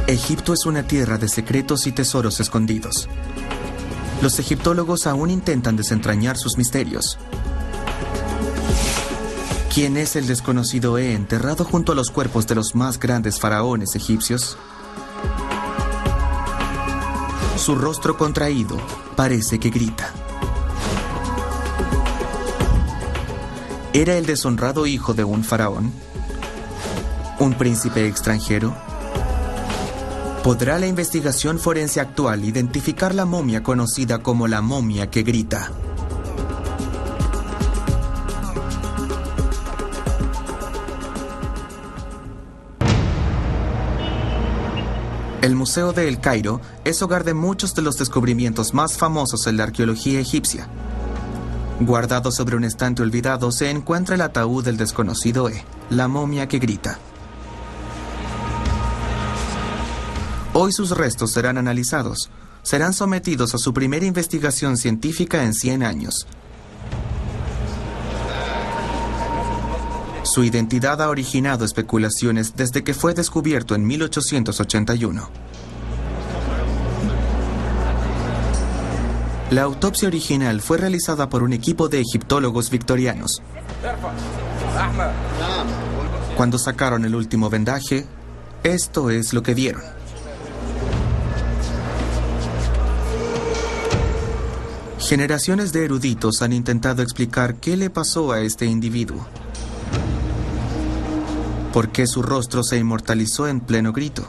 Egipto es una tierra de secretos y tesoros escondidos. Los egiptólogos aún intentan desentrañar sus misterios. ¿Quién es el desconocido enterrado junto a los cuerpos de los más grandes faraones egipcios? Su rostro contraído parece que grita. ¿Era el deshonrado hijo de un faraón? ¿Un príncipe extranjero? ¿Podrá la investigación forense actual identificar la momia conocida como la momia que grita? El Museo de El Cairo es hogar de muchos de los descubrimientos más famosos en la arqueología egipcia. Guardado sobre un estante olvidado se encuentra el ataúd del desconocido la momia que grita. Hoy sus restos serán analizados. Serán sometidos a su primera investigación científica en 100 años. Su identidad ha originado especulaciones desde que fue descubierto en 1881. La autopsia original fue realizada por un equipo de egiptólogos victorianos. Cuando sacaron el último vendaje, esto es lo que vieron. Generaciones de eruditos han intentado explicar qué le pasó a este individuo. ¿Por qué su rostro se inmortalizó en pleno grito?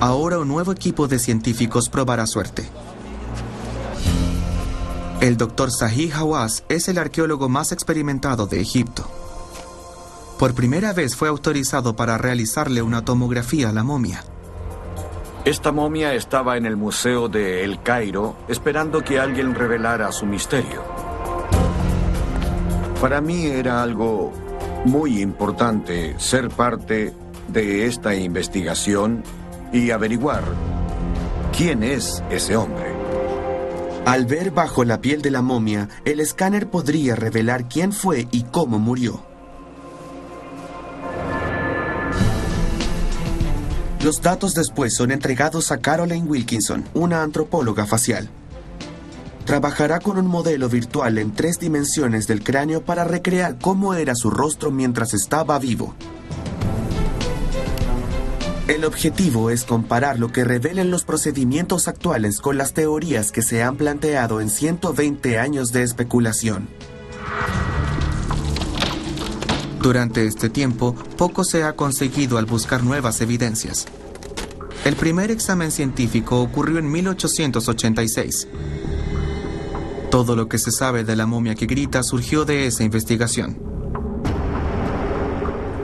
Ahora un nuevo equipo de científicos probará suerte. El Dr. Zahi Hawass es el arqueólogo más experimentado de Egipto. Por primera vez fue autorizado para realizarle una tomografía a la momia. Esta momia estaba en el Museo de El Cairo esperando que alguien revelara su misterio. Para mí era algo muy importante ser parte de esta investigación y averiguar quién es ese hombre. Al ver bajo la piel de la momia, el escáner podría revelar quién fue y cómo murió. Los datos después son entregados a Caroline Wilkinson, una antropóloga facial. Trabajará con un modelo virtual en 3 dimensiones del cráneo para recrear cómo era su rostro mientras estaba vivo. El objetivo es comparar lo que revelen los procedimientos actuales con las teorías que se han planteado en 120 años de especulación. Durante este tiempo, poco se ha conseguido al buscar nuevas evidencias. El primer examen científico ocurrió en 1886. Todo lo que se sabe de la momia que grita surgió de esa investigación.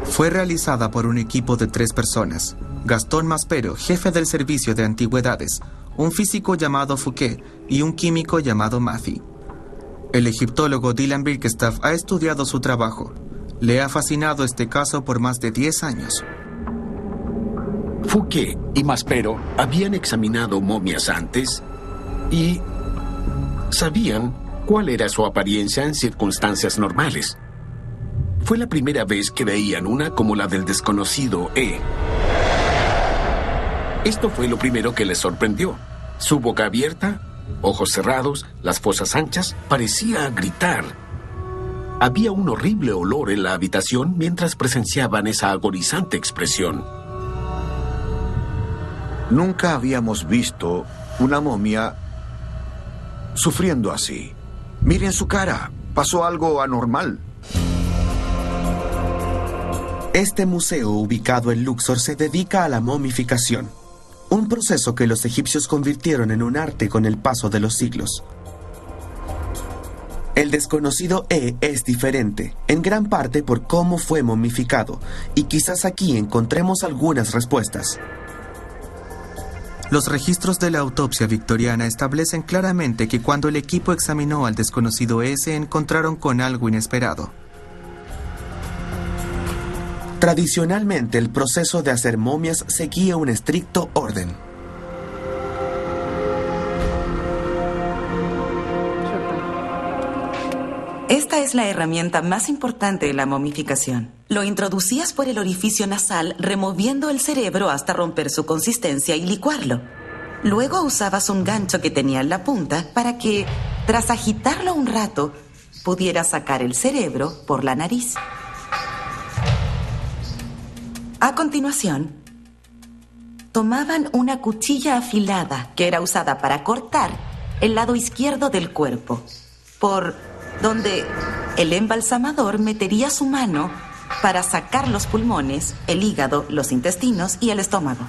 Fue realizada por un equipo de 3 personas. Gastón Maspero, jefe del servicio de antigüedades, un físico llamado Fouquet y un químico llamado Mathy. El egiptólogo Dylan Birkestaff ha estudiado su trabajo. Le ha fascinado este caso por más de 10 años. Fouquet y Maspero habían examinado momias antes y sabían cuál era su apariencia en circunstancias normales. Fue la primera vez que veían una como la del desconocido Esto fue lo primero que les sorprendió. Su boca abierta, ojos cerrados, las fosas anchas, parecía gritar. Había un horrible olor en la habitación mientras presenciaban esa agonizante expresión. Nunca habíamos visto una momia sufriendo así. Miren su cara, pasó algo anormal. Este museo ubicado en Luxor se dedica a la momificación, un proceso que los egipcios convirtieron en un arte con el paso de los siglos. El desconocido es diferente, en gran parte por cómo fue momificado, y quizás aquí encontremos algunas respuestas. Los registros de la autopsia victoriana establecen claramente que cuando el equipo examinó al desconocido se encontraron con algo inesperado. Tradicionalmente, el proceso de hacer momias seguía un estricto orden. Esta es la herramienta más importante en la momificación. Lo introducías por el orificio nasal, removiendo el cerebro hasta romper su consistencia y licuarlo. Luego usabas un gancho que tenía en la punta para que, tras agitarlo un rato, pudieras sacar el cerebro por la nariz. A continuación, tomaban una cuchilla afilada que era usada para cortar el lado izquierdo del cuerpo, por donde el embalsamador metería su mano para sacar los pulmones, el hígado, los intestinos y el estómago.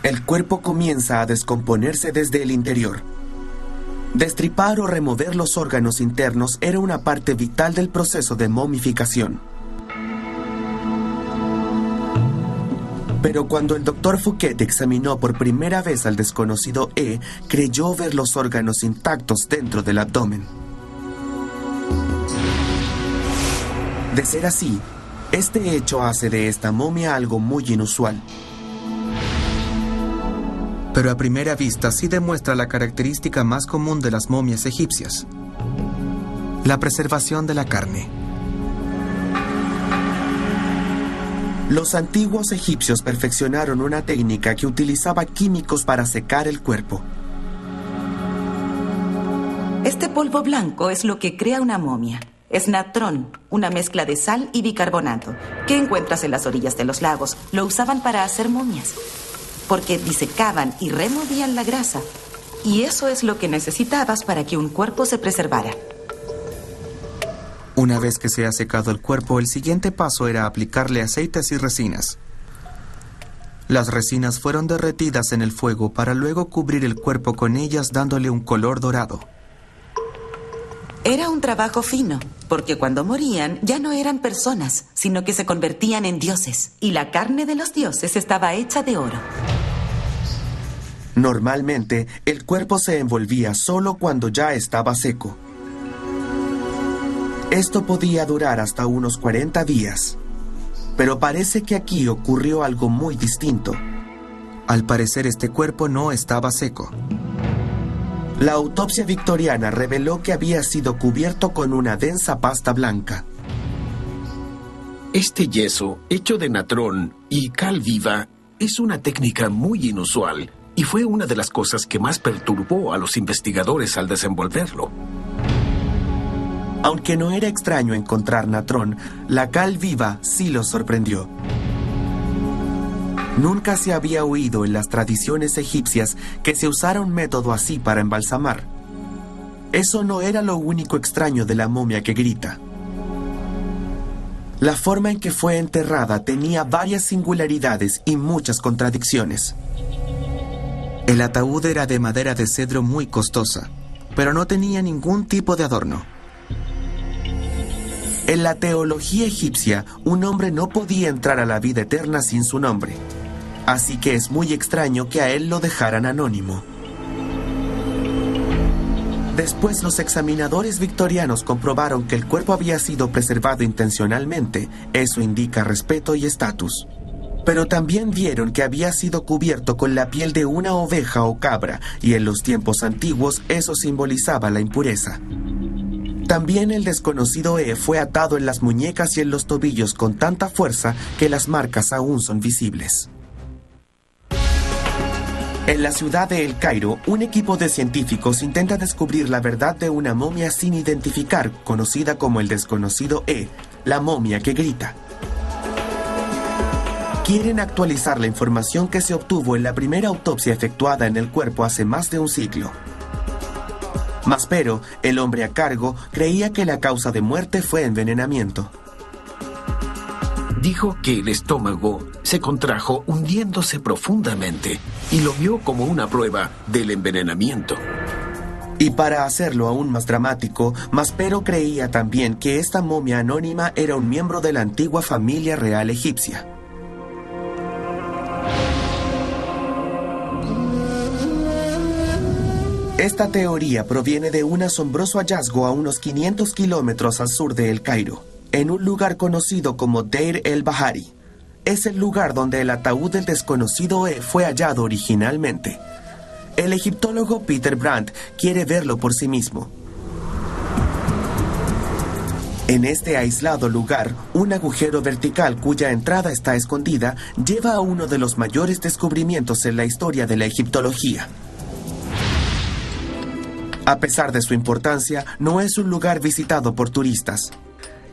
El cuerpo comienza a descomponerse desde el interior. Destripar o remover los órganos internos era una parte vital del proceso de momificación. Pero cuando el Dr. Fouquet examinó por primera vez al desconocido E, creyó ver los órganos intactos dentro del abdomen. De ser así, este hecho hace de esta momia algo muy inusual. Pero a primera vista sí demuestra la característica más común de las momias egipcias: la preservación de la carne. Los antiguos egipcios perfeccionaron una técnica que utilizaba químicos para secar el cuerpo. Este polvo blanco es lo que crea una momia. Es natrón, una mezcla de sal y bicarbonato, que encuentras en las orillas de los lagos. Lo usaban para hacer momias, porque disecaban y removían la grasa. Y eso es lo que necesitabas para que un cuerpo se preservara. Una vez que se ha secado el cuerpo, el siguiente paso era aplicarle aceites y resinas. Las resinas fueron derretidas en el fuego para luego cubrir el cuerpo con ellas, dándole un color dorado. Era un trabajo fino, porque cuando morían ya no eran personas, sino que se convertían en dioses, y la carne de los dioses estaba hecha de oro. Normalmente, el cuerpo se envolvía solo cuando ya estaba seco. Esto podía durar hasta unos 40 días. Pero parece que aquí ocurrió algo muy distinto. Al parecer, este cuerpo no estaba seco. La autopsia victoriana reveló que había sido cubierto con una densa pasta blanca. Este yeso, hecho de natrón y cal viva, es una técnica muy inusual y fue una de las cosas que más perturbó a los investigadores al desenvolverlo. Aunque no era extraño encontrar natrón, la cal viva sí los sorprendió. Nunca se había oído en las tradiciones egipcias que se usara un método así para embalsamar. Eso no era lo único extraño de la momia que grita. La forma en que fue enterrada tenía varias singularidades y muchas contradicciones. El ataúd era de madera de cedro muy costosa, pero no tenía ningún tipo de adorno. En la teología egipcia, un hombre no podía entrar a la vida eterna sin su nombre. Así que es muy extraño que a él lo dejaran anónimo. Después, los examinadores victorianos comprobaron que el cuerpo había sido preservado intencionalmente. Eso indica respeto y estatus. Pero también vieron que había sido cubierto con la piel de una oveja o cabra, y en los tiempos antiguos eso simbolizaba la impureza. También el desconocido E fue atado en las muñecas y en los tobillos con tanta fuerza que las marcas aún son visibles. En la ciudad de El Cairo, un equipo de científicos intenta descubrir la verdad de una momia sin identificar, conocida como el desconocido E, la momia que grita. Quieren actualizar la información que se obtuvo en la primera autopsia efectuada en el cuerpo hace más de un siglo. Maspero, el hombre a cargo, creía que la causa de muerte fue envenenamiento. Dijo que el estómago se contrajo hundiéndose profundamente y lo vio como una prueba del envenenamiento. Y para hacerlo aún más dramático, Maspero creía también que esta momia anónima era un miembro de la antigua familia real egipcia. Esta teoría proviene de un asombroso hallazgo a unos 500 kilómetros al sur de El Cairo, en un lugar conocido como Deir el-Bahari. Es el lugar donde el ataúd del desconocido E fue hallado originalmente. El egiptólogo Peter Brandt quiere verlo por sí mismo. En este aislado lugar, un agujero vertical cuya entrada está escondida lleva a uno de los mayores descubrimientos en la historia de la egiptología. A pesar de su importancia, no es un lugar visitado por turistas.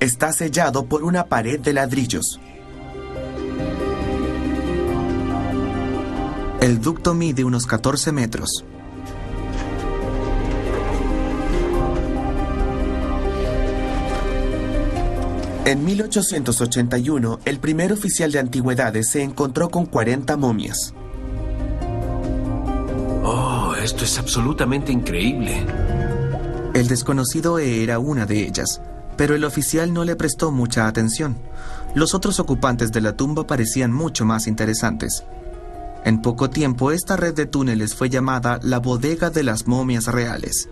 Está sellado por una pared de ladrillos. El ducto mide unos 14 metros. En 1881, el primer oficial de antigüedades se encontró con 40 momias. Oh, esto es absolutamente increíble. El desconocido era una de ellas, pero el oficial no le prestó mucha atención. Los otros ocupantes de la tumba parecían mucho más interesantes. En poco tiempo, esta red de túneles fue llamada la bodega de las momias reales.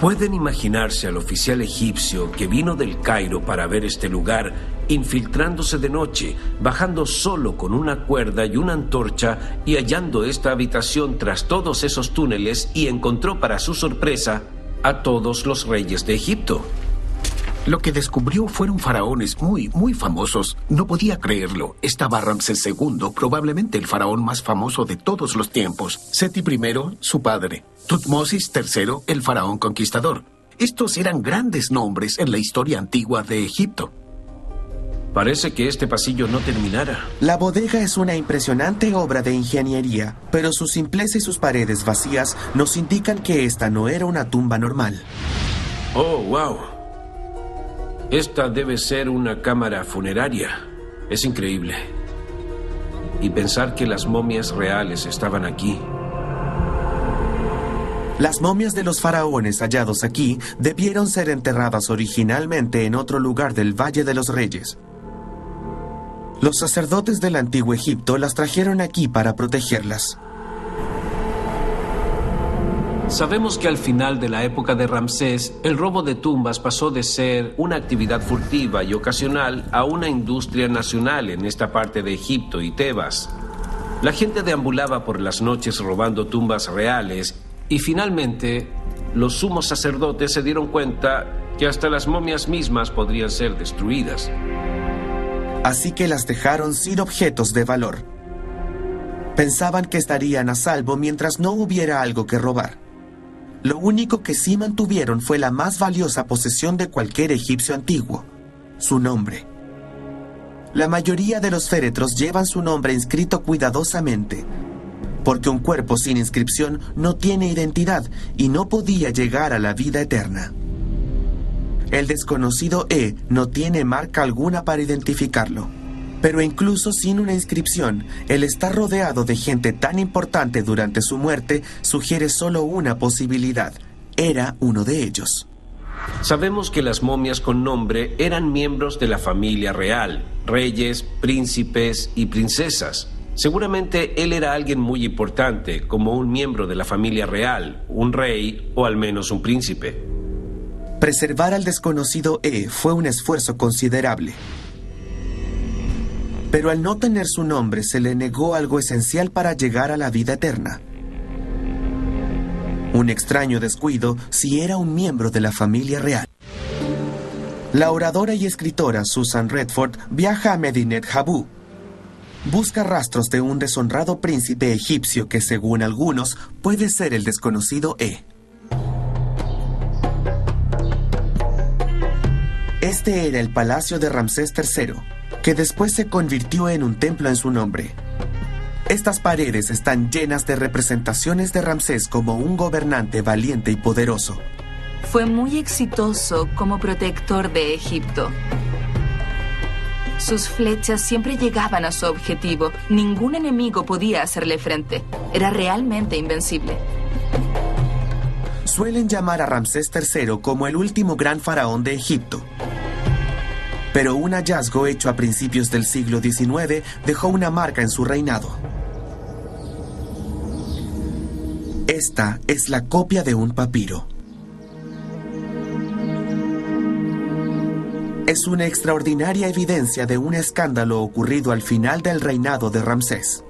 ¿Pueden imaginarse al oficial egipcio que vino del Cairo para ver este lugar, infiltrándose de noche, bajando solo con una cuerda y una antorcha y hallando esta habitación tras todos esos túneles y encontró para su sorpresa a todos los reyes de Egipto? Lo que descubrió fueron faraones muy famosos. No podía creerlo. Estaba Ramsés II, probablemente el faraón más famoso de todos los tiempos. Seti I, su padre. Tutmosis III, el faraón conquistador. Estos eran grandes nombres en la historia antigua de Egipto. Parece que este pasillo no terminara. La bodega es una impresionante obra de ingeniería, pero su simpleza y sus paredes vacías nos indican que esta no era una tumba normal. Oh, wow. Esta debe ser una cámara funeraria. Es increíble. Y pensar que las momias reales estaban aquí. Las momias de los faraones hallados aquí debieron ser enterradas originalmente en otro lugar del Valle de los Reyes. Los sacerdotes del antiguo Egipto las trajeron aquí para protegerlas. Sabemos que al final de la época de Ramsés, el robo de tumbas pasó de ser una actividad furtiva y ocasional a una industria nacional en esta parte de Egipto y Tebas. La gente deambulaba por las noches robando tumbas reales y finalmente los sumos sacerdotes se dieron cuenta que hasta las momias mismas podrían ser destruidas. Así que las dejaron sin objetos de valor. Pensaban que estarían a salvo mientras no hubiera algo que robar. Lo único que sí mantuvieron fue la más valiosa posesión de cualquier egipcio antiguo, su nombre. La mayoría de los féretros llevan su nombre inscrito cuidadosamente, porque un cuerpo sin inscripción no tiene identidad y no podía llegar a la vida eterna. El desconocido no tiene marca alguna para identificarlo. Pero incluso sin una inscripción, el estar rodeado de gente tan importante durante su muerte sugiere solo una posibilidad. Era uno de ellos. Sabemos que las momias con nombre eran miembros de la familia real, reyes, príncipes y princesas. Seguramente él era alguien muy importante, como un miembro de la familia real, un rey o al menos un príncipe. Preservar al desconocido fue un esfuerzo considerable. Pero al no tener su nombre se le negó algo esencial para llegar a la vida eterna. Un extraño descuido si era un miembro de la familia real. La oradora y escritora Susan Redford viaja a Medinet Habu. Busca rastros de un deshonrado príncipe egipcio que, según algunos, puede ser el desconocido Este era el palacio de Ramsés III, que después se convirtió en un templo en su nombre. Estas paredes están llenas de representaciones de Ramsés como un gobernante valiente y poderoso. Fue muy exitoso como protector de Egipto. Sus flechas siempre llegaban a su objetivo. Ningún enemigo podía hacerle frente. Era realmente invencible. Suelen llamar a Ramsés III como el último gran faraón de Egipto. Pero un hallazgo hecho a principios del siglo XIX dejó una marca en su reinado. Esta es la copia de un papiro. Es una extraordinaria evidencia de un escándalo ocurrido al final del reinado de Ramsés.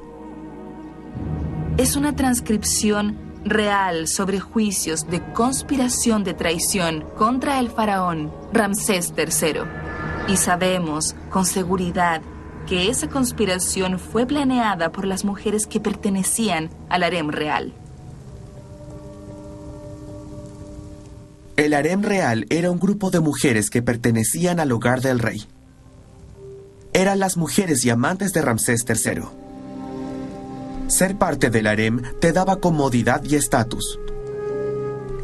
Es una transcripción real sobre juicios de conspiración de traición contra el faraón Ramsés III. Y sabemos con seguridad que esa conspiración fue planeada por las mujeres que pertenecían al harem real. El harem real era un grupo de mujeres que pertenecían al hogar del rey. Eran las mujeres y amantes de Ramsés III. Ser parte del harem te daba comodidad y estatus.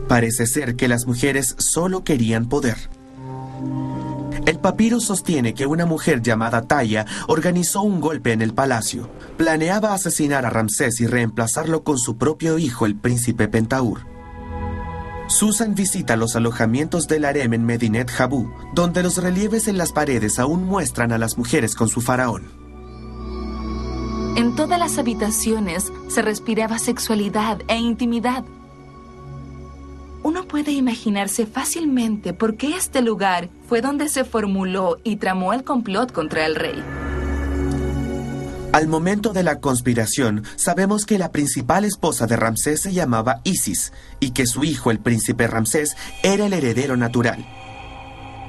Parece ser que las mujeres solo querían poder. El papiro sostiene que una mujer llamada Taya organizó un golpe en el palacio. Planeaba asesinar a Ramsés y reemplazarlo con su propio hijo, el príncipe Pentaur. Susan visita los alojamientos del harem en Medinet Habu, donde los relieves en las paredes aún muestran a las mujeres con su faraón. En todas las habitaciones se respiraba sexualidad e intimidad. Uno puede imaginarse fácilmente por qué este lugar fue donde se formuló y tramó el complot contra el rey. Al momento de la conspiración, sabemos que la principal esposa de Ramsés se llamaba Isis y que su hijo, el príncipe Ramsés, era el heredero natural.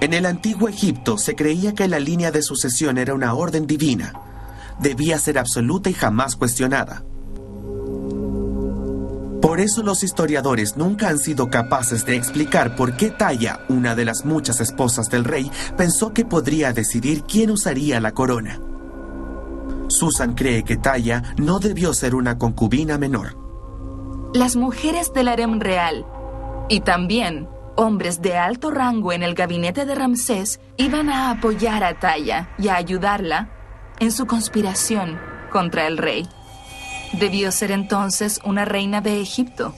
En el antiguo Egipto se creía que la línea de sucesión era una orden divina. Debía ser absoluta y jamás cuestionada. Por eso los historiadores nunca han sido capaces de explicar por qué Taya, una de las muchas esposas del rey, pensó que podría decidir quién usaría la corona. Susan cree que Taya no debió ser una concubina menor. Las mujeres del harem real y también hombres de alto rango en el gabinete de Ramsés iban a apoyar a Taya y a ayudarla en su conspiración contra el rey. Debió ser entonces una reina de Egipto.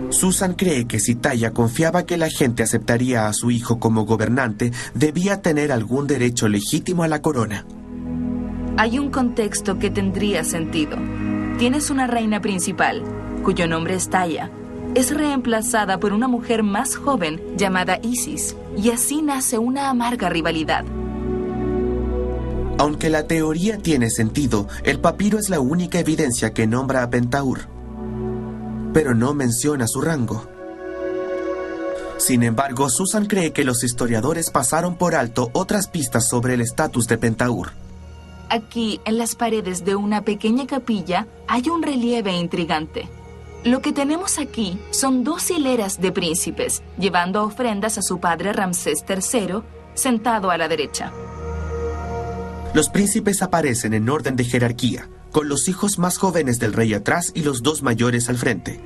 Susan cree que si Taya confiaba que la gente aceptaría a su hijo como gobernante, debía tener algún derecho legítimo a la corona. Hay un contexto que tendría sentido. Tienes una reina principal, cuyo nombre es Taya. Es reemplazada por una mujer más joven llamada Isis, y así nace una amarga rivalidad. Aunque la teoría tiene sentido, el papiro es la única evidencia que nombra a Pentaur, pero no menciona su rango. Sin embargo, Susan cree que los historiadores pasaron por alto otras pistas sobre el estatus de Pentaur. Aquí, en las paredes de una pequeña capilla, hay un relieve intrigante. Lo que tenemos aquí son 2 hileras de príncipes, llevando ofrendas a su padre Ramsés III, sentado a la derecha. Los príncipes aparecen en orden de jerarquía, con los hijos más jóvenes del rey atrás y los 2 mayores al frente.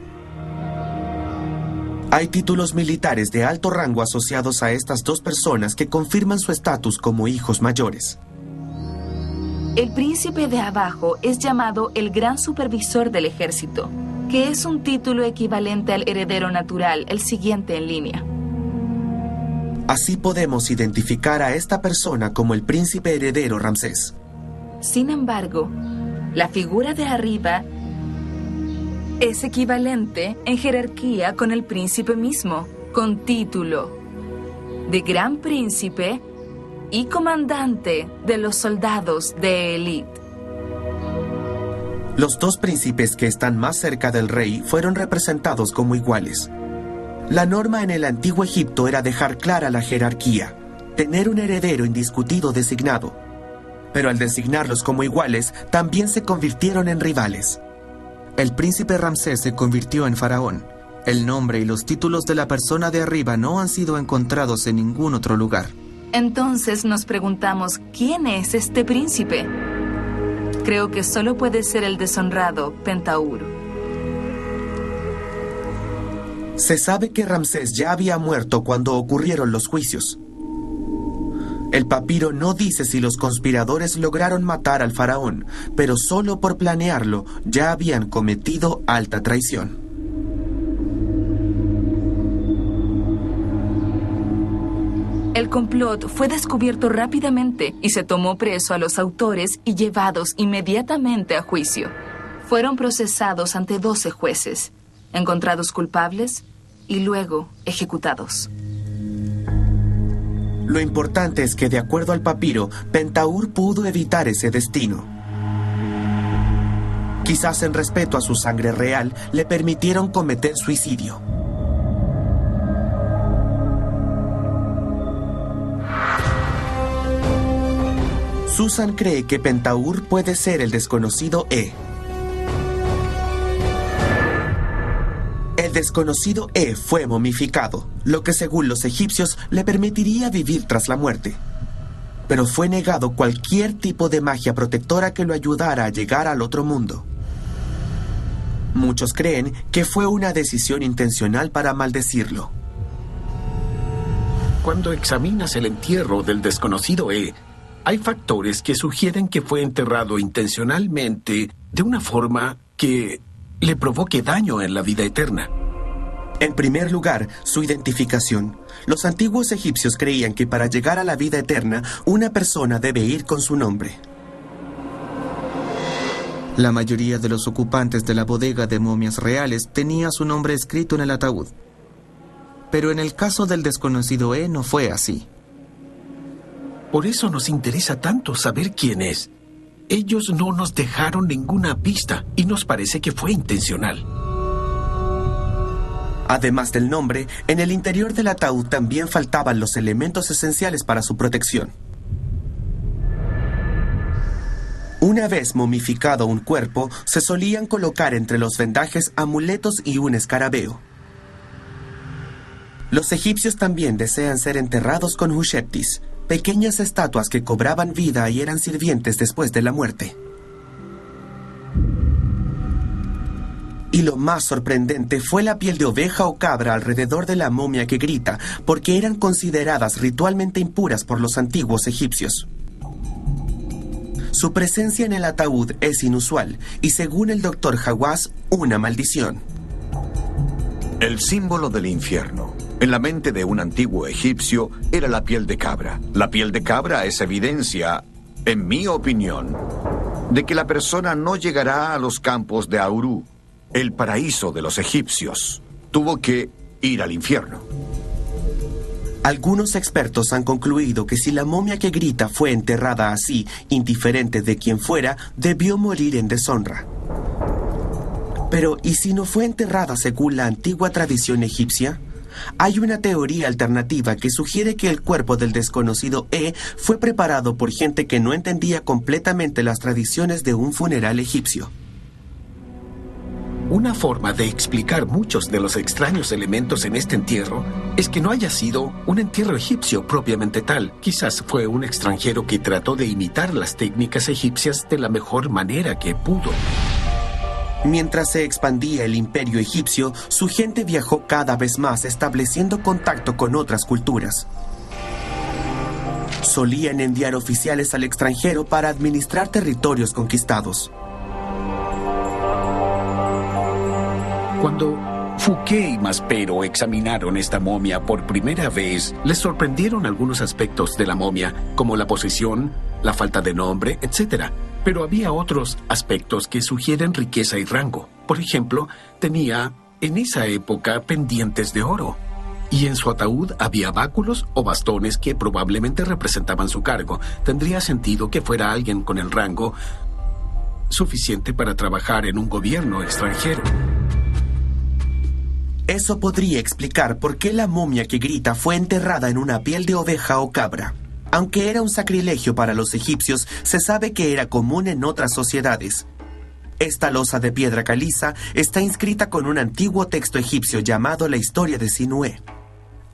Hay títulos militares de alto rango asociados a estas 2 personas que confirman su estatus como hijos mayores. El príncipe de abajo es llamado el Gran Supervisor del Ejército, que es un título equivalente al heredero natural, el siguiente en línea. Así podemos identificar a esta persona como el príncipe heredero Ramsés. Sin embargo, la figura de arriba es equivalente en jerarquía con el príncipe mismo, con título de Gran Príncipe y comandante de los soldados de élite. Los 2 príncipes que están más cerca del rey fueron representados como iguales. La norma en el antiguo Egipto era dejar clara la jerarquía, tener un heredero indiscutido designado. Pero al designarlos como iguales, también se convirtieron en rivales. El príncipe Ramsés se convirtió en faraón. El nombre y los títulos de la persona de arriba no han sido encontrados en ningún otro lugar. Entonces nos preguntamos, ¿quién es este príncipe? Creo que solo puede ser el deshonrado Pentaur. Se sabe que Ramsés ya había muerto cuando ocurrieron los juicios. El papiro no dice si los conspiradores lograron matar al faraón, pero solo por planearlo ya habían cometido alta traición. El complot fue descubierto rápidamente y se tomó preso a los autores y llevados inmediatamente a juicio. Fueron procesados ante 12 jueces, encontrados culpables y luego ejecutados. Lo importante es que, de acuerdo al papiro, Pentaur pudo evitar ese destino. Quizás en respeto a su sangre real, le permitieron cometer suicidio. Susan cree que Pentaur puede ser el desconocido E. El desconocido E fue momificado, lo que según los egipcios le permitiría vivir tras la muerte. Pero fue negado cualquier tipo de magia protectora que lo ayudara a llegar al otro mundo. Muchos creen que fue una decisión intencional para maldecirlo. Cuando examinas el entierro del desconocido E, hay factores que sugieren que fue enterrado intencionalmente de una forma que le provoque daño en la vida eterna. En primer lugar, su identificación. Los antiguos egipcios creían que para llegar a la vida eterna, una persona debe ir con su nombre. La mayoría de los ocupantes de la bodega de momias reales tenía su nombre escrito en el ataúd. Pero en el caso del desconocido E no fue así. Por eso nos interesa tanto saber quién es. Ellos no nos dejaron ninguna pista y nos parece que fue intencional. Además del nombre, en el interior del ataúd también faltaban los elementos esenciales para su protección. Una vez momificado un cuerpo, se solían colocar entre los vendajes amuletos y un escarabeo. Los egipcios también desean ser enterrados con husheptis, pequeñas estatuas que cobraban vida y eran sirvientes después de la muerte. Y lo más sorprendente fue la piel de oveja o cabra alrededor de la momia que grita, porque eran consideradas ritualmente impuras por los antiguos egipcios. Su presencia en el ataúd es inusual y, según el Dr. Hawass, una maldición. El símbolo del infierno. En la mente de un antiguo egipcio era la piel de cabra. La piel de cabra es evidencia, en mi opinión, de que la persona no llegará a los campos de Auru, el paraíso de los egipcios. Tuvo que ir al infierno. Algunos expertos han concluido que si la momia que grita fue enterrada así, indiferente de quién fuera, debió morir en deshonra. Pero, ¿y si no fue enterrada según la antigua tradición egipcia? Hay una teoría alternativa que sugiere que el cuerpo del desconocido E fue preparado por gente que no entendía completamente las tradiciones de un funeral egipcio. Una forma de explicar muchos de los extraños elementos en este entierro es que no haya sido un entierro egipcio propiamente tal. Quizás fue un extranjero que trató de imitar las técnicas egipcias de la mejor manera que pudo. Mientras se expandía el imperio egipcio, su gente viajó cada vez más, estableciendo contacto con otras culturas. Solían enviar oficiales al extranjero para administrar territorios conquistados. Cuando Fouquet y Maspero examinaron esta momia por primera vez, les sorprendieron algunos aspectos de la momia, como la posición, la falta de nombre, etc. Pero había otros aspectos que sugieren riqueza y rango. Por ejemplo, tenía, en esa época, pendientes de oro. Y en su ataúd había báculos o bastones que probablemente representaban su cargo. Tendría sentido que fuera alguien con el rango suficiente para trabajar en un gobierno extranjero. Eso podría explicar por qué la momia que grita fue enterrada en una piel de oveja o cabra. Aunque era un sacrilegio para los egipcios, se sabe que era común en otras sociedades. Esta losa de piedra caliza está inscrita con un antiguo texto egipcio llamado la Historia de Sinué.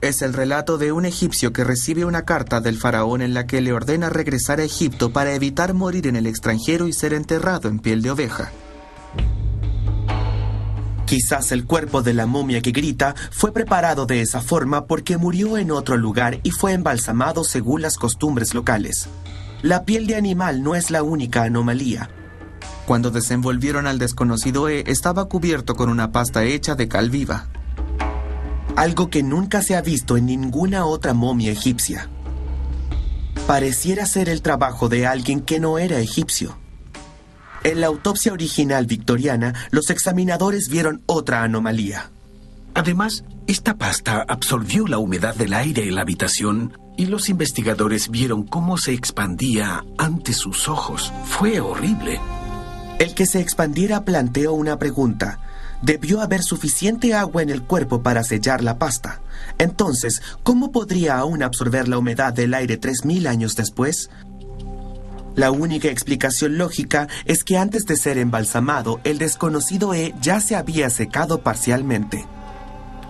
Es el relato de un egipcio que recibe una carta del faraón en la que le ordena regresar a Egipto para evitar morir en el extranjero y ser enterrado en piel de oveja. Quizás el cuerpo de la momia que grita fue preparado de esa forma porque murió en otro lugar y fue embalsamado según las costumbres locales. La piel de animal no es la única anomalía. Cuando desenvolvieron al desconocido E, estaba cubierto con una pasta hecha de cal viva. Algo que nunca se ha visto en ninguna otra momia egipcia. Pareciera ser el trabajo de alguien que no era egipcio. En la autopsia original victoriana, los examinadores vieron otra anomalía. Además, esta pasta absorbió la humedad del aire en la habitación y los investigadores vieron cómo se expandía ante sus ojos. Fue horrible. El que se expandiera planteó una pregunta. Debió haber suficiente agua en el cuerpo para sellar la pasta. Entonces, ¿cómo podría aún absorber la humedad del aire 3000 años después? La única explicación lógica es que antes de ser embalsamado, el desconocido E ya se había secado parcialmente.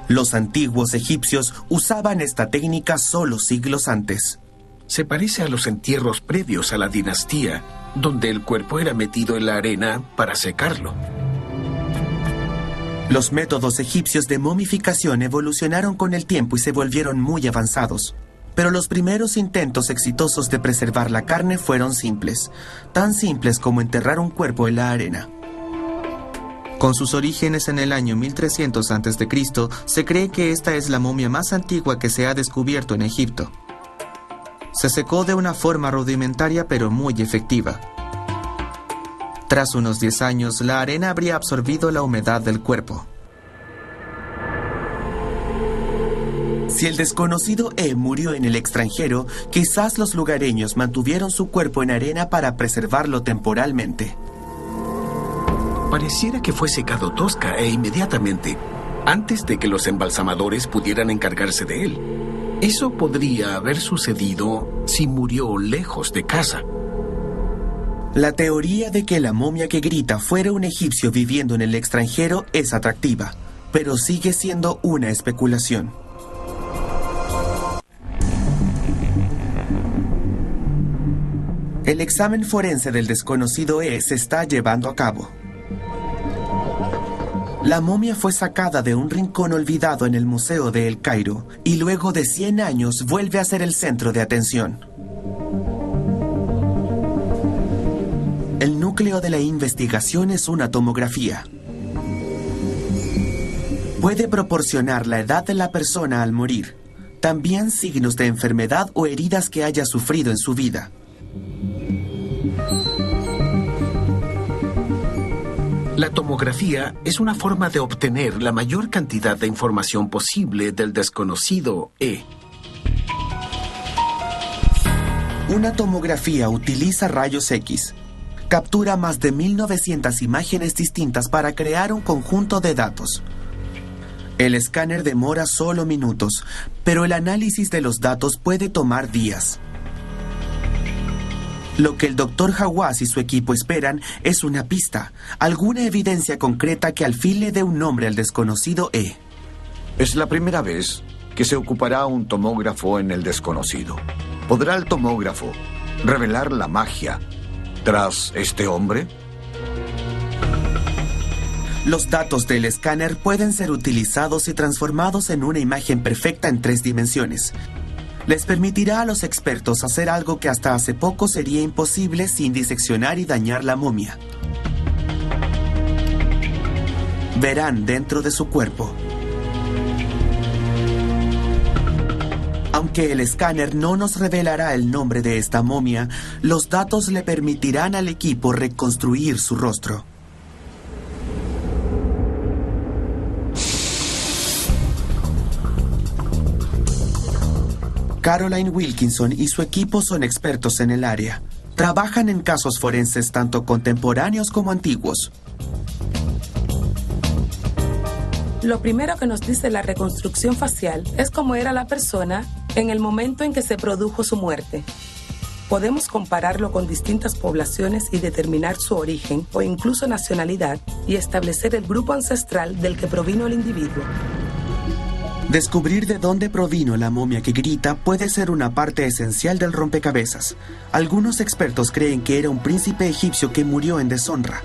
Los antiguos egipcios usaban esta técnica solo siglos antes. Se parece a los entierros previos a la dinastía, donde el cuerpo era metido en la arena para secarlo. Los métodos egipcios de momificación evolucionaron con el tiempo y se volvieron muy avanzados. Pero los primeros intentos exitosos de preservar la carne fueron simples, tan simples como enterrar un cuerpo en la arena. Con sus orígenes en el año 1300 a.C., se cree que esta es la momia más antigua que se ha descubierto en Egipto. Se secó de una forma rudimentaria pero muy efectiva. Tras unos 10 años, la arena habría absorbido la humedad del cuerpo. Si el desconocido E murió en el extranjero, quizás los lugareños mantuvieron su cuerpo en arena para preservarlo temporalmente. Pareciera que fue secado tosca e inmediatamente, antes de que los embalsamadores pudieran encargarse de él. Eso podría haber sucedido si murió lejos de casa. La teoría de que la momia que grita fuera un egipcio viviendo en el extranjero es atractiva, pero sigue siendo una especulación. El examen forense del desconocido E se está llevando a cabo. La momia fue sacada de un rincón olvidado en el Museo de El Cairo y luego de 100 años vuelve a ser el centro de atención. El núcleo de la investigación es una tomografía. Puede proporcionar la edad de la persona al morir, también signos de enfermedad o heridas que haya sufrido en su vida. La tomografía es una forma de obtener la mayor cantidad de información posible del desconocido E. Una tomografía utiliza rayos X. Captura más de 1900 imágenes distintas para crear un conjunto de datos. El escáner demora solo minutos, pero el análisis de los datos puede tomar días. Lo que el Dr. Hawass y su equipo esperan es una pista, alguna evidencia concreta que al fin le dé un nombre al desconocido E. Es la primera vez que se ocupará un tomógrafo en el desconocido. ¿Podrá el tomógrafo revelar la magia tras este hombre? Los datos del escáner pueden ser utilizados y transformados en una imagen perfecta en 3 dimensiones. Les permitirá a los expertos hacer algo que hasta hace poco sería imposible sin diseccionar y dañar la momia. Verán dentro de su cuerpo. Aunque el escáner no nos revelará el nombre de esta momia, los datos le permitirán al equipo reconstruir su rostro. Caroline Wilkinson y su equipo son expertos en el área. Trabajan en casos forenses tanto contemporáneos como antiguos. Lo primero que nos dice la reconstrucción facial es cómo era la persona en el momento en que se produjo su muerte. Podemos compararlo con distintas poblaciones y determinar su origen o incluso nacionalidad y establecer el grupo ancestral del que provino el individuo. Descubrir de dónde provino la momia que grita puede ser una parte esencial del rompecabezas. Algunos expertos creen que era un príncipe egipcio que murió en deshonra.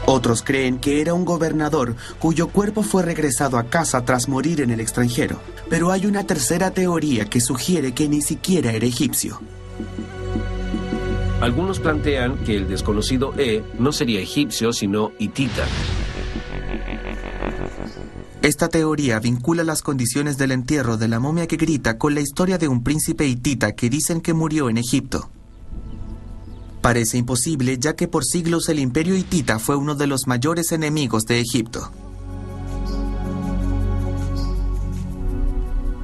Otros creen que era un gobernador cuyo cuerpo fue regresado a casa tras morir en el extranjero. Pero hay una tercera teoría que sugiere que ni siquiera era egipcio. Algunos plantean que el desconocido E no sería egipcio, sino hitita. Esta teoría vincula las condiciones del entierro de la momia que grita con la historia de un príncipe hitita que dicen que murió en Egipto. Parece imposible, ya que por siglos el imperio hitita fue uno de los mayores enemigos de Egipto.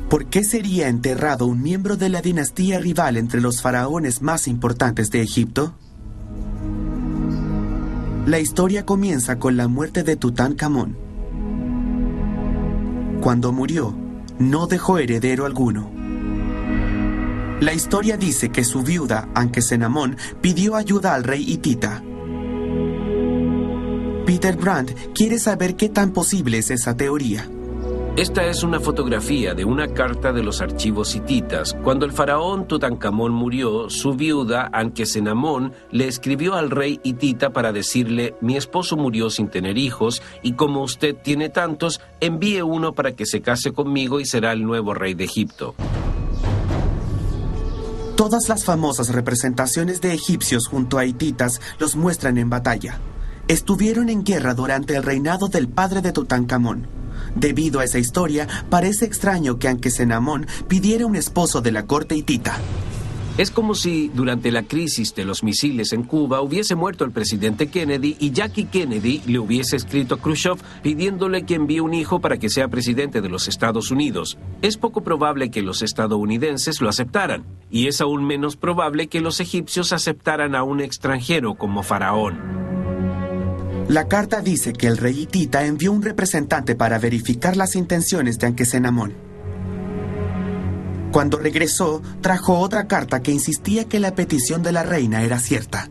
¿Por qué sería enterrado un miembro de la dinastía rival entre los faraones más importantes de Egipto? La historia comienza con la muerte de Tutankamón. Cuando murió, no dejó heredero alguno. La historia dice que su viuda, Ankesenamón, pidió ayuda al rey hitita. Peter Brandt quiere saber qué tan posible es esa teoría. Esta es una fotografía de una carta de los archivos hititas. Cuando el faraón Tutankamón murió, su viuda, Ankesenamón, le escribió al rey hitita para decirle: mi esposo murió sin tener hijos, y como usted tiene tantos, envíe uno para que se case conmigo y será el nuevo rey de Egipto. Todas las famosas representaciones de egipcios junto a hititas los muestran en batalla. Estuvieron en guerra durante el reinado del padre de Tutankamón. Debido a esa historia, parece extraño que Ankesenamón pidiera un esposo de la corte hitita. Es como si durante la crisis de los misiles en Cuba hubiese muerto el presidente Kennedy y Jackie Kennedy le hubiese escrito a Khrushchev pidiéndole que envíe un hijo para que sea presidente de los Estados Unidos. Es poco probable que los estadounidenses lo aceptaran, y es aún menos probable que los egipcios aceptaran a un extranjero como faraón. La carta dice que el rey hitita envió un representante para verificar las intenciones de Ankesenamón. Cuando regresó, trajo otra carta que insistía que la petición de la reina era cierta.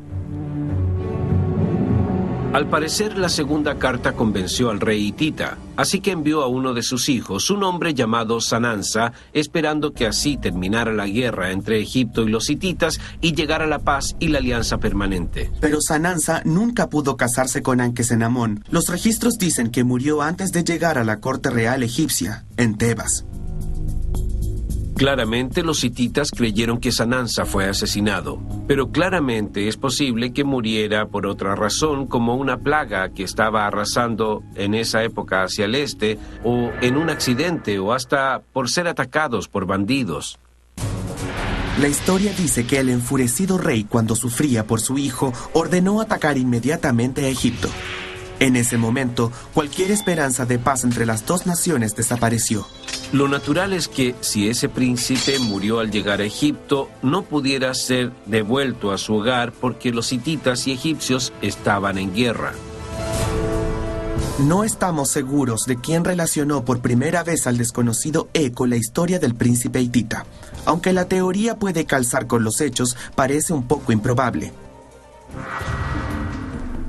Al parecer, la segunda carta convenció al rey hitita, así que envió a uno de sus hijos, un hombre llamado Sanansa, esperando que así terminara la guerra entre Egipto y los hititas y llegara la paz y la alianza permanente. Pero Sanansa nunca pudo casarse con Ankesenamón. Los registros dicen que murió antes de llegar a la corte real egipcia, en Tebas. Claramente los hititas creyeron que Sanansa fue asesinado, pero claramente es posible que muriera por otra razón, como una plaga que estaba arrasando en esa época hacia el este, o en un accidente, o hasta por ser atacados por bandidos. La historia dice que el enfurecido rey, cuando sufría por su hijo, ordenó atacar inmediatamente a Egipto. En ese momento, cualquier esperanza de paz entre las dos naciones desapareció. Lo natural es que, si ese príncipe murió al llegar a Egipto, no pudiera ser devuelto a su hogar porque los hititas y egipcios estaban en guerra. No estamos seguros de quién relacionó por primera vez al desconocido con la historia del príncipe hitita. Aunque la teoría puede calzar con los hechos, parece un poco improbable.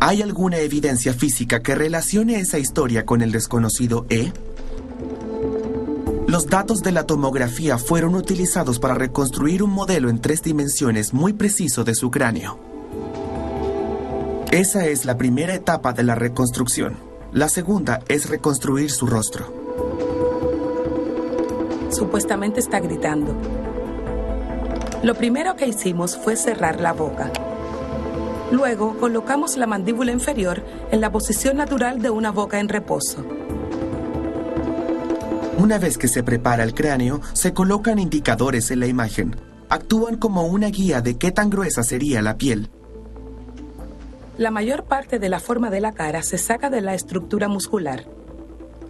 ¿Hay alguna evidencia física que relacione esa historia con el desconocido Los datos de la tomografía fueron utilizados para reconstruir un modelo en 3 dimensiones muy preciso de su cráneo. Esa es la primera etapa de la reconstrucción. La segunda es reconstruir su rostro. Supuestamente está gritando. Lo primero que hicimos fue cerrar la boca. Luego colocamos la mandíbula inferior en la posición natural de una boca en reposo. Una vez que se prepara el cráneo, se colocan indicadores en la imagen. Actúan como una guía de qué tan gruesa sería la piel. La mayor parte de la forma de la cara se saca de la estructura muscular.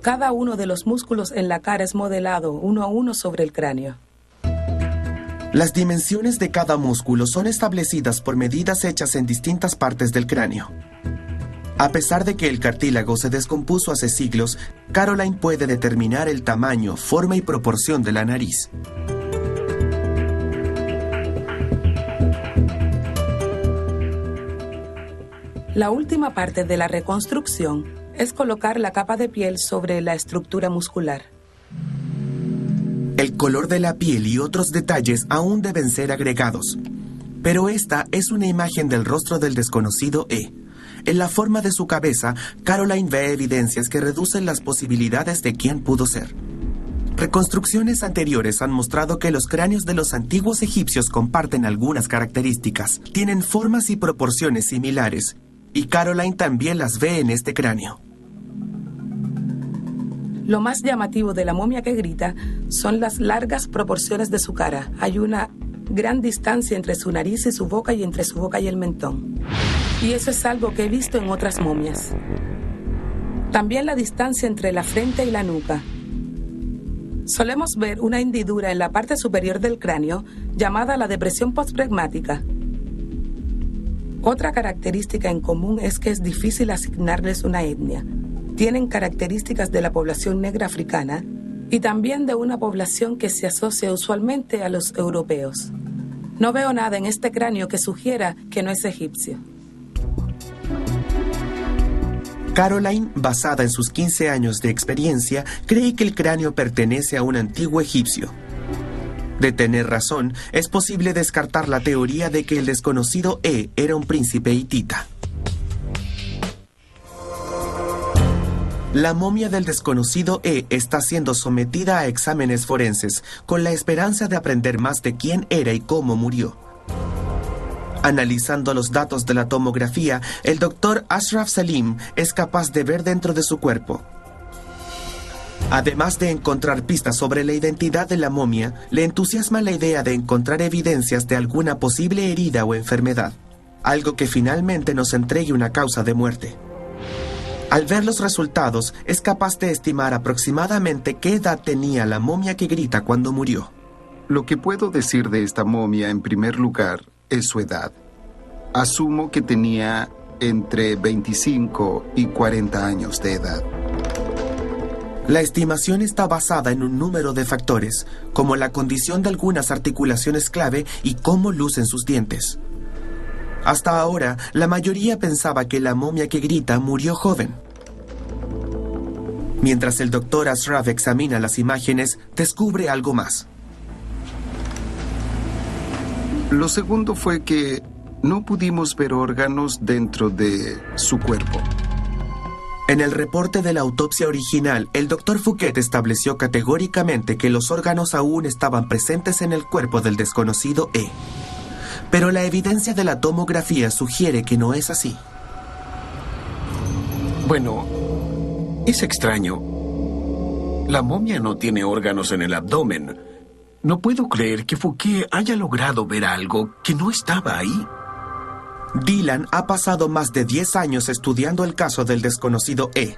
Cada uno de los músculos en la cara es modelado uno a uno sobre el cráneo. Las dimensiones de cada músculo son establecidas por medidas hechas en distintas partes del cráneo. A pesar de que el cartílago se descompuso hace siglos, Caroline puede determinar el tamaño, forma y proporción de la nariz. La última parte de la reconstrucción es colocar la capa de piel sobre la estructura muscular. El color de la piel y otros detalles aún deben ser agregados. Pero esta es una imagen del rostro del desconocido En la forma de su cabeza, Caroline ve evidencias que reducen las posibilidades de quién pudo ser. Reconstrucciones anteriores han mostrado que los cráneos de los antiguos egipcios comparten algunas características. Tienen formas y proporciones similares, y Caroline también las ve en este cráneo. Lo más llamativo de la momia que grita son las largas proporciones de su cara. Hay una gran distancia entre su nariz y su boca y entre su boca y el mentón. Y eso es algo que he visto en otras momias. También la distancia entre la frente y la nuca. Solemos ver una hendidura en la parte superior del cráneo llamada la depresión postpragmática. Otra característica en común es que es difícil asignarles una etnia. Tienen características de la población negra africana y también de una población que se asocia usualmente a los europeos. No veo nada en este cráneo que sugiera que no es egipcio. Caroline, basada en sus 15 años de experiencia, cree que el cráneo pertenece a un antiguo egipcio. De tener razón, es posible descartar la teoría de que el desconocido E era un príncipe hitita. La momia del desconocido E está siendo sometida a exámenes forenses, con la esperanza de aprender más de quién era y cómo murió. Analizando los datos de la tomografía, el doctor Ashraf Salim es capaz de ver dentro de su cuerpo. Además de encontrar pistas sobre la identidad de la momia, le entusiasma la idea de encontrar evidencias de alguna posible herida o enfermedad, algo que finalmente nos entregue una causa de muerte. Al ver los resultados, es capaz de estimar aproximadamente qué edad tenía la momia que grita cuando murió. Lo que puedo decir de esta momia, en primer lugar, es su edad. Asumo que tenía entre 25 y 40 años de edad. La estimación está basada en un número de factores, como la condición de algunas articulaciones clave y cómo lucen sus dientes. Hasta ahora, la mayoría pensaba que la momia que grita murió joven. Mientras el doctor Ashraf examina las imágenes, descubre algo más. Lo segundo fue que no pudimos ver órganos dentro de su cuerpo. En el reporte de la autopsia original, el doctor Fouquet estableció categóricamente que los órganos aún estaban presentes en el cuerpo del desconocido E. Pero la evidencia de la tomografía sugiere que no es así. Bueno, es extraño. La momia no tiene órganos en el abdomen. No puedo creer que Fouquet haya logrado ver algo que no estaba ahí. Dylan ha pasado más de 10 años estudiando el caso del desconocido E.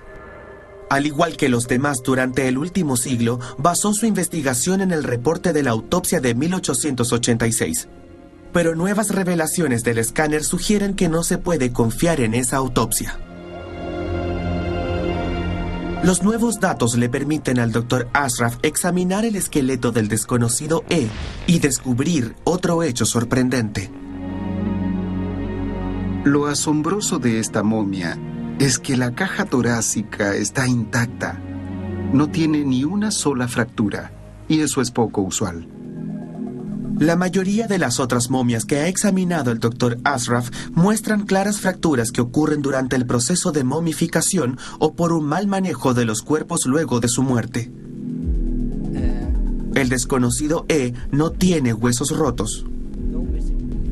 Al igual que los demás durante el último siglo, basó su investigación en el reporte de la autopsia de 1886. Pero nuevas revelaciones del escáner sugieren que no se puede confiar en esa autopsia. Los nuevos datos le permiten al Dr. Ashraf examinar el esqueleto del desconocido E y descubrir otro hecho sorprendente. Lo asombroso de esta momia es que la caja torácica está intacta. No tiene ni una sola fractura, y eso es poco usual. La mayoría de las otras momias que ha examinado el Dr. Ashraf muestran claras fracturas que ocurren durante el proceso de momificación o por un mal manejo de los cuerpos luego de su muerte. El desconocido E no tiene huesos rotos.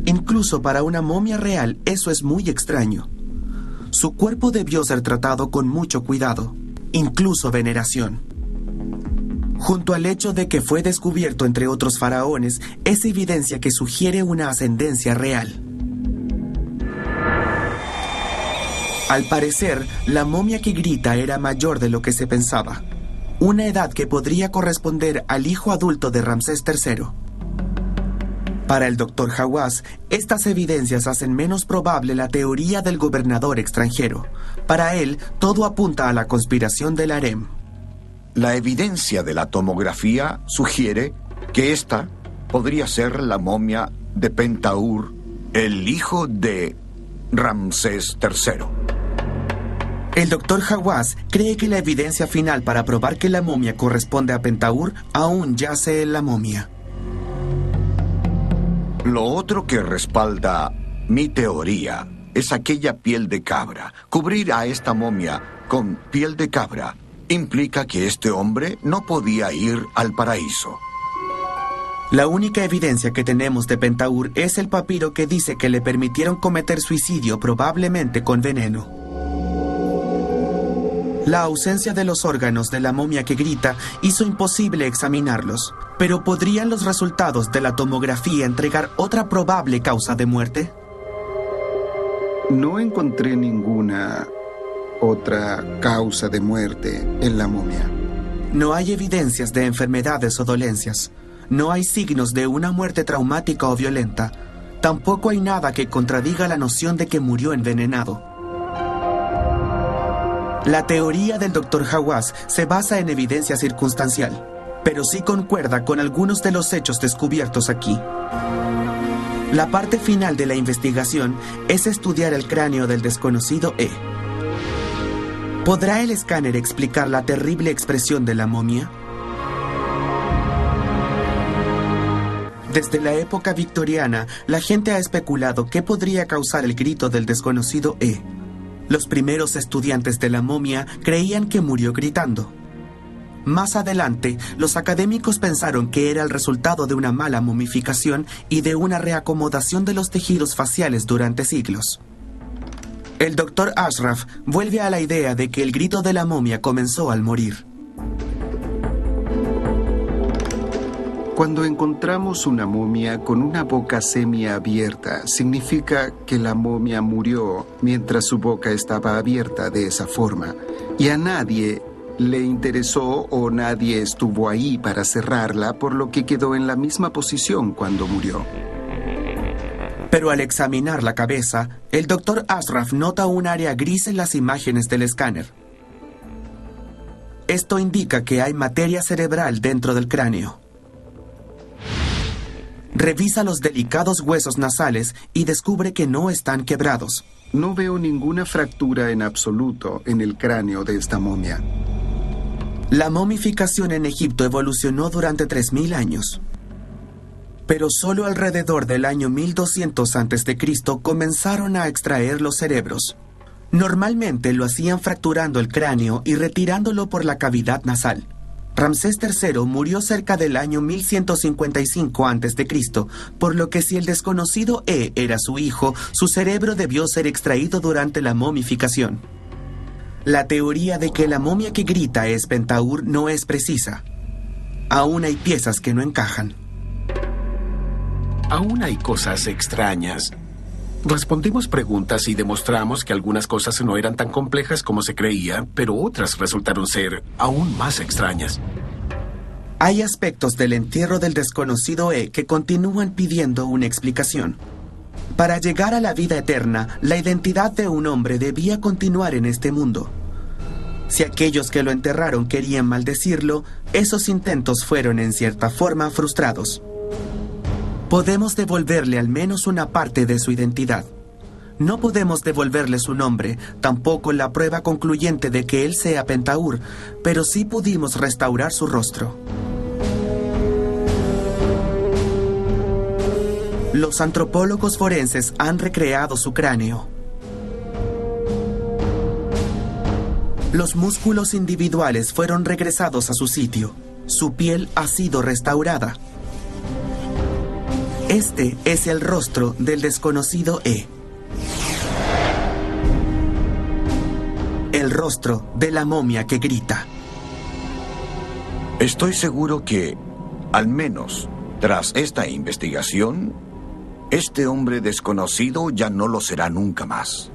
Incluso para una momia real, eso es muy extraño. Su cuerpo debió ser tratado con mucho cuidado, incluso veneración. Junto al hecho de que fue descubierto entre otros faraones, es evidencia que sugiere una ascendencia real. Al parecer, la momia que grita era mayor de lo que se pensaba, una edad que podría corresponder al hijo adulto de Ramsés III. Para el Dr. Hawass, estas evidencias hacen menos probable la teoría del gobernador extranjero. Para él, todo apunta a la conspiración del harem. La evidencia de la tomografía sugiere que esta podría ser la momia de Pentaur, el hijo de Ramsés III. El Dr. Hawass cree que la evidencia final para probar que la momia corresponde a Pentaur aún yace en la momia. Lo otro que respalda mi teoría es aquella piel de cabra. Cubrir a esta momia con piel de cabra implica que este hombre no podía ir al paraíso. La única evidencia que tenemos de Pentaur es el papiro que dice que le permitieron cometer suicidio probablemente con veneno. La ausencia de los órganos de la momia que grita hizo imposible examinarlos, pero ¿podrían los resultados de la tomografía entregar otra probable causa de muerte? No encontré ninguna otra causa de muerte en la momia. No hay evidencias de enfermedades o dolencias. No hay signos de una muerte traumática o violenta. Tampoco hay nada que contradiga la noción de que murió envenenado. La teoría del Dr. Hawass se basa en evidencia circunstancial, pero sí concuerda con algunos de los hechos descubiertos aquí. La parte final de la investigación es estudiar el cráneo del desconocido E. ¿Podrá el escáner explicar la terrible expresión de la momia? Desde la época victoriana, la gente ha especulado qué podría causar el grito del desconocido E. Los primeros estudiantes de la momia creían que murió gritando. Más adelante, los académicos pensaron que era el resultado de una mala momificación y de una reacomodación de los tejidos faciales durante siglos. El Dr. Ashraf vuelve a la idea de que el grito de la momia comenzó al morir. Cuando encontramos una momia con una boca semiabierta, significa que la momia murió mientras su boca estaba abierta de esa forma, y a nadie le interesó o nadie estuvo ahí para cerrarla, por lo que quedó en la misma posición cuando murió. Pero al examinar la cabeza, el Dr. Ashraf nota un área gris en las imágenes del escáner. Esto indica que hay materia cerebral dentro del cráneo. Revisa los delicados huesos nasales y descubre que no están quebrados. No veo ninguna fractura en absoluto en el cráneo de esta momia. La momificación en Egipto evolucionó durante 3000 años. Pero solo alrededor del año 1200 a.C. comenzaron a extraer los cerebros. Normalmente lo hacían fracturando el cráneo y retirándolo por la cavidad nasal. Ramsés III murió cerca del año 1155 a.C., por lo que si el desconocido E era su hijo, su cerebro debió ser extraído durante la momificación. La teoría de que la momia que grita es Pentaur no es precisa. Aún hay piezas que no encajan. Aún hay cosas extrañas. Respondimos preguntas y demostramos que algunas cosas no eran tan complejas como se creía, pero otras resultaron ser aún más extrañas. Hay aspectos del entierro del desconocido E que continúan pidiendo una explicación. Para llegar a la vida eterna, la identidad de un hombre debía continuar en este mundo. Si aquellos que lo enterraron querían maldecirlo, esos intentos fueron en cierta forma frustrados. Podemos devolverle al menos una parte de su identidad. No podemos devolverle su nombre, tampoco la prueba concluyente de que él sea Pentaur, pero sí pudimos restaurar su rostro. Los antropólogos forenses han recreado su cráneo. Los músculos individuales fueron regresados a su sitio. Su piel ha sido restaurada. Este es el rostro del desconocido E. El rostro de la momia que grita. Estoy seguro que, al menos tras esta investigación, este hombre desconocido ya no lo será nunca más.